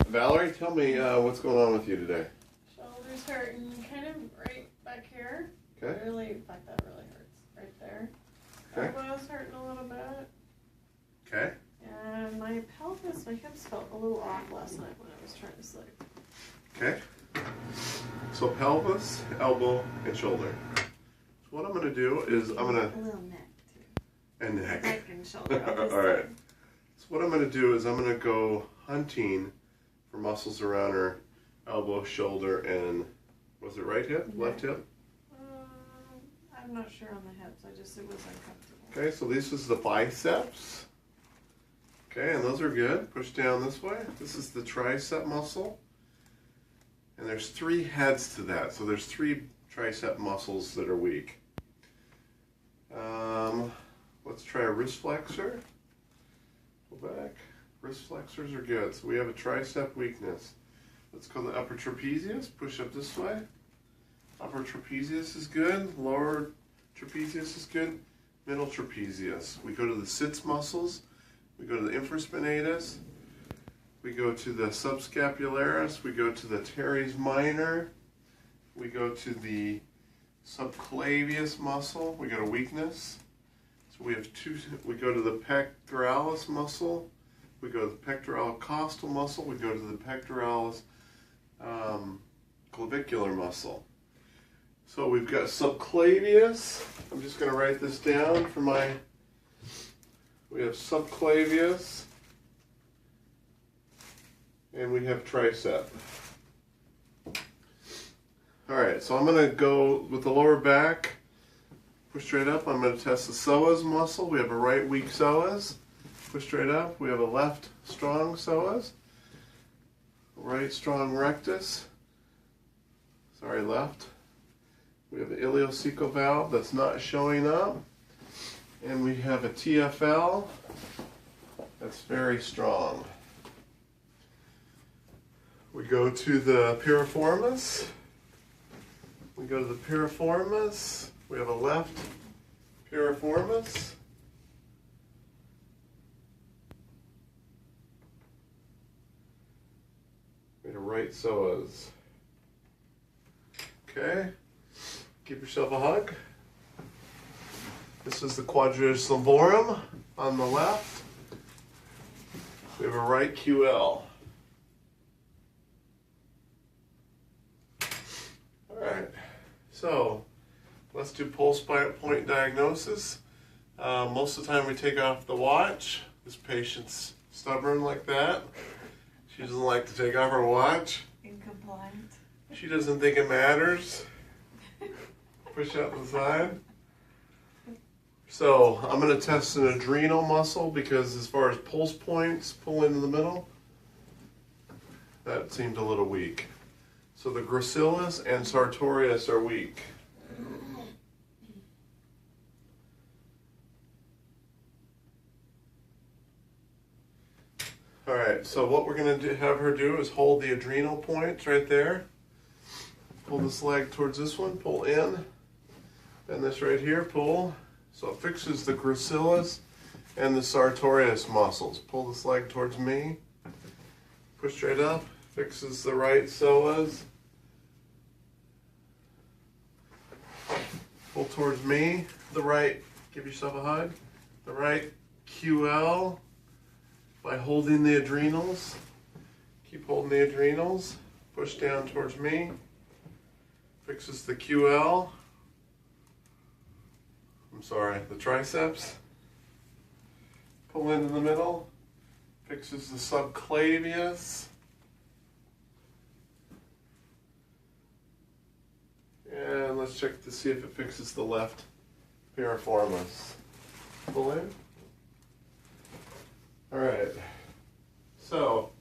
Valerie, tell me what's going on with you today. Shoulder's hurting, kind of right back here. Okay. Really, in fact, that really hurts right there. Okay. Elbow's hurting a little bit. Okay. And my pelvis, my hips felt a little off last night when I was trying to sleep. Okay. So pelvis, elbow, and shoulder. So what I'm going to do is I'm going to... A little neck, too. And neck. Neck and shoulder. All right. So what I'm going to do is I'm going to go hunting for muscles around her elbow, shoulder, and... Was it right hip? Left hip? I'm not sure on the hips. It was uncomfortable. Okay, so this is the biceps. Okay, and those are good. Push down this way. This is the tricep muscle. And there's 3 heads to that. So there's 3 tricep muscles that are weak. Let's try a wrist flexor. Go back. Wrist flexors are good. So we have a tricep weakness. Let's go to the upper trapezius. Push up this way. Upper trapezius is good. Lower trapezius is good. Middle trapezius. We go to the sits muscles. We go to the infraspinatus. We go to the subscapularis. We go to the teres minor. We go to the subclavius muscle. We got a weakness. So we have 2. We go to the pectoralis muscle. We go to the pectoralocostal muscle. We go to the pectoralis clavicular muscle. So we've got subclavius. I'm just going to write this down for my... We have subclavius. And we have tricep. Alright, so I'm going to go with the lower back. Push straight up. I'm going to test the psoas muscle. We have a right weak psoas. Push straight up. We have a left strong psoas. Right strong rectus. Sorry, left. We have an ileocecal valve that's not showing up. And we have a TFL that's very strong. We go to the piriformis. We go to the piriformis. We have a left piriformis. We have a right psoas. Okay. Give yourself a hug. This is the quadratus lumborum on the left. We have a right QL. Alright, so let's do pulse point diagnosis. Most of the time we take off the watch. This patient's stubborn like that. She doesn't like to take off her watch. Incompliant. She doesn't think it matters. Push out the side. So I'm going to test an adrenal muscle because as far as pulse points, pull into the middle, that seemed a little weak. So the gracilis and sartorius are weak. Alright, so what we're going to have her do is hold the adrenal points right there. Pull this leg towards this one, pull in. And this right here, pull. So it fixes the gracilis and the sartorius muscles. Pull this leg towards me. Push straight up. Fixes the right psoas. Pull towards me. The right, give yourself a hug. The right QL by holding the adrenals. Keep holding the adrenals. Push down towards me. Fixes the QL. I'm sorry, the triceps. Pull into the middle. Fixes the subclavius. And let's check to see if it fixes the left piriformis. Pull in. Alright. So,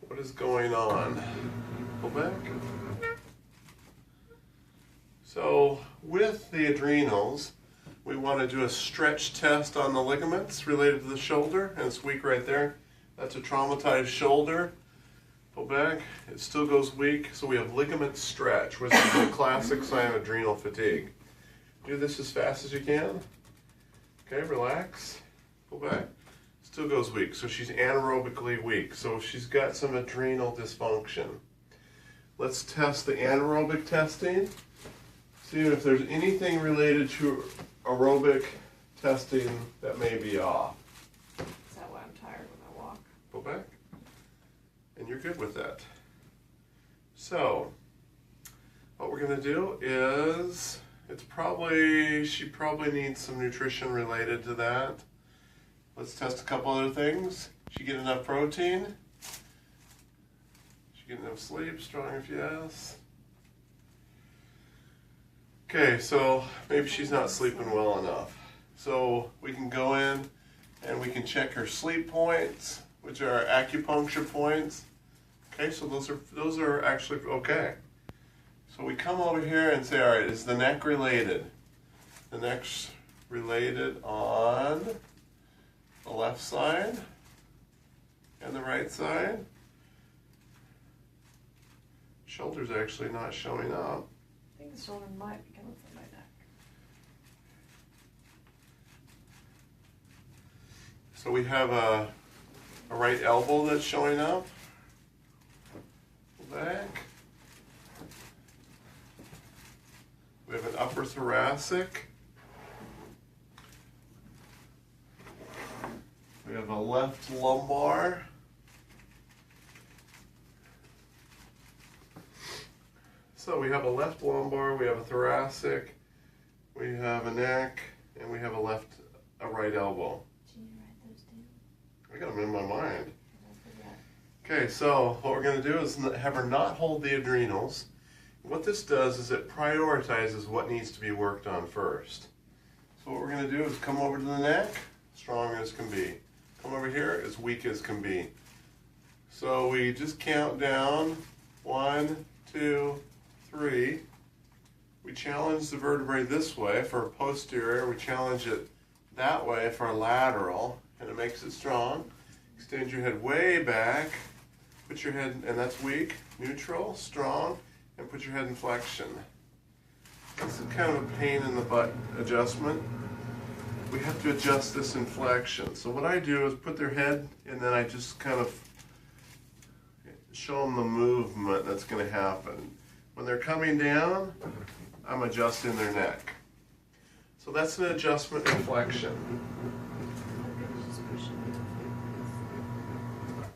what is going on? Pull back. So with the adrenals, we want to do a stretch test on the ligaments related to the shoulder, and it's weak right there. That's a traumatized shoulder. Pull back, it still goes weak, so we have ligament stretch, which is a classic sign of adrenal fatigue. Do this as fast as you can. Okay, relax. Pull back. Still goes weak. So she's anaerobically weak. So she's got some adrenal dysfunction. Let's test the anaerobic testing. See if there's anything related to aerobic testing that may be off. Is that why I'm tired when I walk? Go back. And you're good with that. So, what we're going to do is, she probably needs some nutrition related to that. Let's test a couple other things. She get enough protein? She get enough sleep? Strong if yes. Okay, so maybe she's not sleeping well enough. So we can go in and we can check her sleep points, which are acupuncture points. Okay, so those are actually okay. So we come over here and say, all right, is the neck related? The neck's related on the left side and the right side. Shoulder's actually not showing up. I think the shoulder might be coming from my neck. So we have a right elbow that's showing up. Back. We have an upper thoracic. We have a left lumbar. So we have a left lumbar, we have a thoracic, we have a neck, and we have a right elbow. Did you write those down? I got them in my mind. I forgot. Okay, so what we're going to do is have her not hold the adrenals. What this does is it prioritizes what needs to be worked on first. So what we're going to do is come over to the neck, strong as can be. Come over here, as weak as can be. So we just count down, 1, 2, 3. We challenge the vertebrae this way for posterior. We challenge it that way for lateral, and it makes it strong. Extend your head way back. Put your head, and that's weak, neutral, strong, and put your head in flexion. This is kind of a pain in the butt adjustment. We have to adjust this in flexion. So what I do is put their head, and then I just kind of show them the movement that's going to happen. When they're coming down, I'm adjusting their neck. So that's an adjustment in flexion.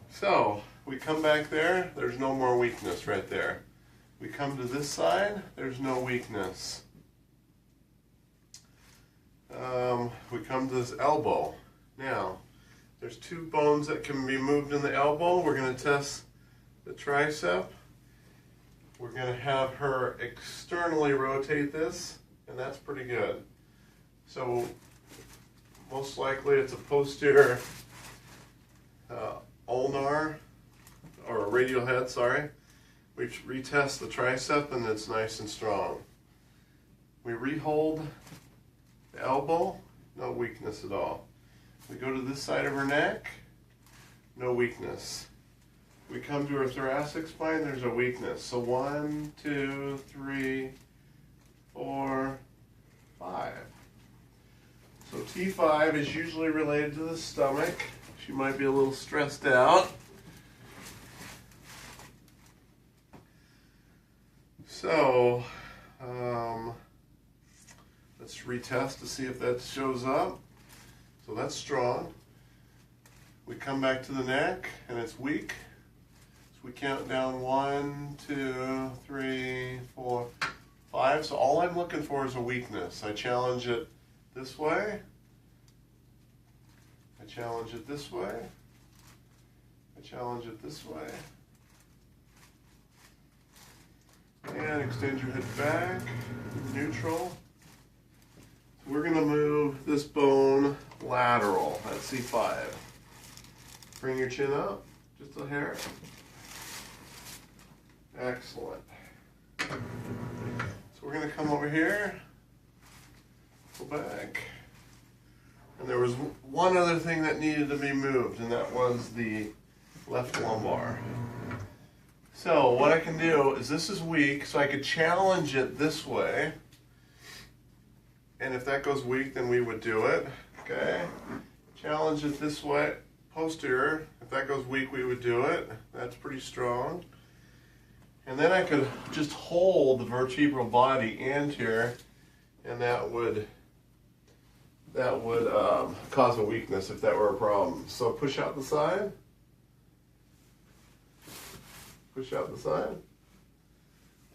So we come back there, there's no more weakness right there. We come to this side, there's no weakness. We come to this elbow. Now, there's 2 bones that can be moved in the elbow. We're going to test the tricep. We're going to have her externally rotate this, and that's pretty good. So, most likely it's a posterior ulnar, or a radial head, sorry. We retest the tricep, and it's nice and strong. We rehold the elbow, no weakness at all. We go to this side of her neck, no weakness. We come to her thoracic spine, there's a weakness. So 1, 2, 3, 4, 5. So T5 is usually related to the stomach. She might be a little stressed out. So, let's retest to see if that shows up. So that's strong. We come back to the neck, and it's weak. So we count down 1, 2, 3, 4, 5. So all I'm looking for is a weakness. I challenge it this way. I challenge it this way. I challenge it this way. And extend your head back, neutral. So we're going to move this bone lateral at C5. Bring your chin up, just a hair. Excellent. So we're going to come over here, go back. And there was one other thing that needed to be moved, and that was the left lumbar. So what I can do is, this is weak, so I could challenge it this way. And if that goes weak, then we would do it. Okay? Challenge it this way. posterior. If that goes weak, we would do it. That's pretty strong. And then I could just hold the vertebral body anterior, and that would cause a weakness if that were a problem. So push out the side. Push out the side.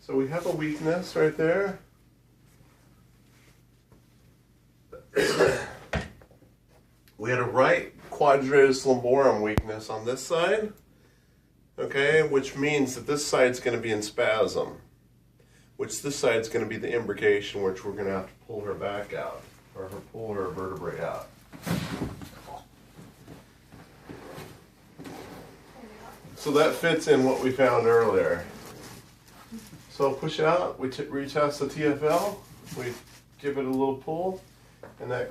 So we have a weakness right there. We had a right quadratus lumborum weakness on this side, okay, which means that this side's going to be in spasm, which this side's going to be the imbrication, which we're going to have to pull her back out, or pull her vertebrae out. So that fits in what we found earlier. So push out, we retest the TFL, we give it a little pull, and that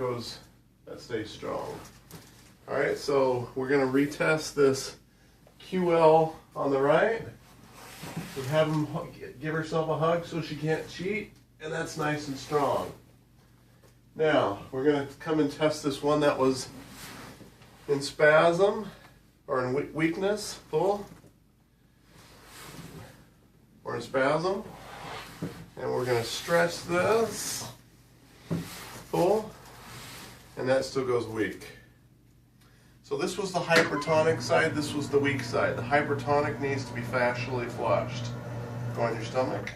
stays strong. All right, so we're gonna retest this QL on the right. We have him give herself a hug so she can't cheat, and that's nice and strong. Now, we're gonna come and test this one that was in spasm, or in weakness, pull, or in spasm, and we're gonna stretch this, pull, and that still goes weak. So this was the hypertonic side, this was the weak side. The hypertonic needs to be fascially flushed. Go on your stomach.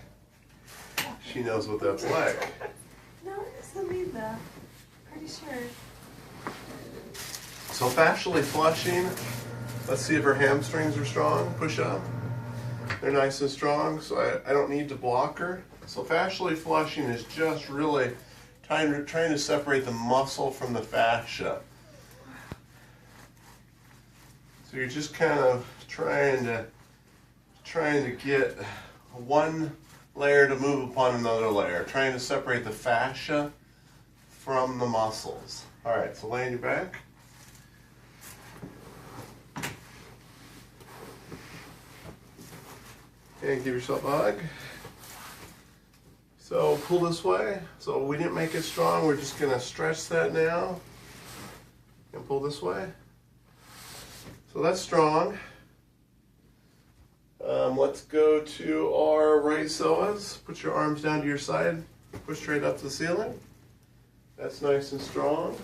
She knows what that's like. No, it doesn't need that. Pretty sure. So fascially flushing, let's see if her hamstrings are strong. Push up. They're nice and strong, so I don't need to block her. So fascially flushing is just really trying to separate the muscle from the fascia. So you're just kind of trying to get one layer to move upon another layer, trying to separate the fascia from the muscles. All right, so lay on your back. And give yourself a hug. So pull this way. So we didn't make it strong. We're just going to stretch that now. And pull this way. So that's strong. Let's go to our right psoas. Put your arms down to your side. Push straight up to the ceiling. That's nice and strong.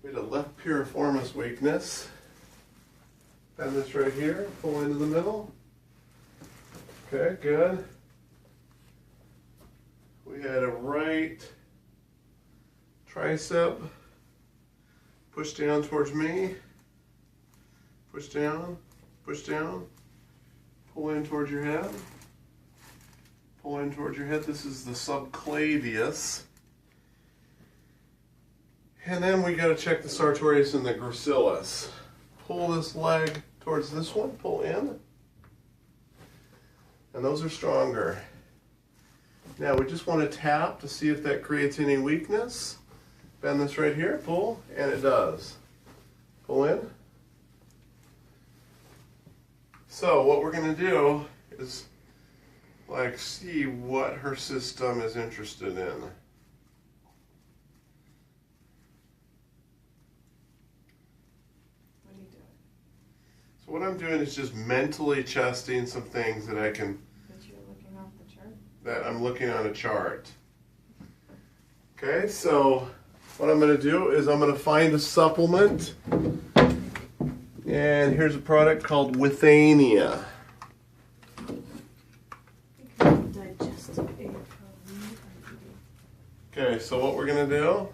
We had a left piriformis weakness. Bend this right here. Pull into the middle. Okay, good. We had a right tricep. Push down towards me. Push down. Push down. Pull in towards your head. Pull in towards your head. This is the subclavius. And then we got to check the sartorius and the gracilis. Pull this leg towards this one. Pull in. And those are stronger. Now we just want to tap to see if that creates any weakness. Bend this right here, pull, and it does. Pull in. So what we're going to do is see what her system is interested in. What are you doing? So what I'm doing is just mentally chesting some things that I can. That you're looking off the chart? That I'm looking on a chart. Okay, so what I'm going to do is I'm going to find a supplement. And here's a product called Withania. Okay, so what we're going to do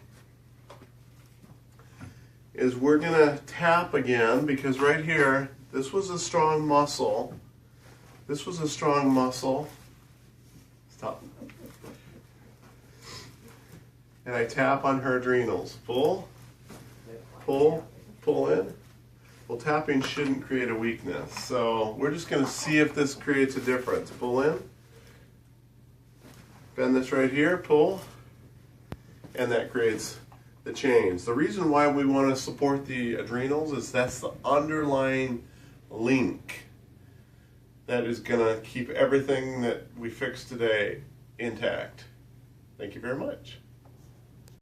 is we're going to tap again, because right here, this was a strong muscle. This was a strong muscle. Stop. And I tap on her adrenals. Pull, pull, pull in. Well, tapping shouldn't create a weakness. So we're just going to see if this creates a difference. Pull in. Bend this right here, pull. And that creates the change. The reason why we want to support the adrenals is that's the underlying link that is going to keep everything that we fixed today intact. Thank you very much.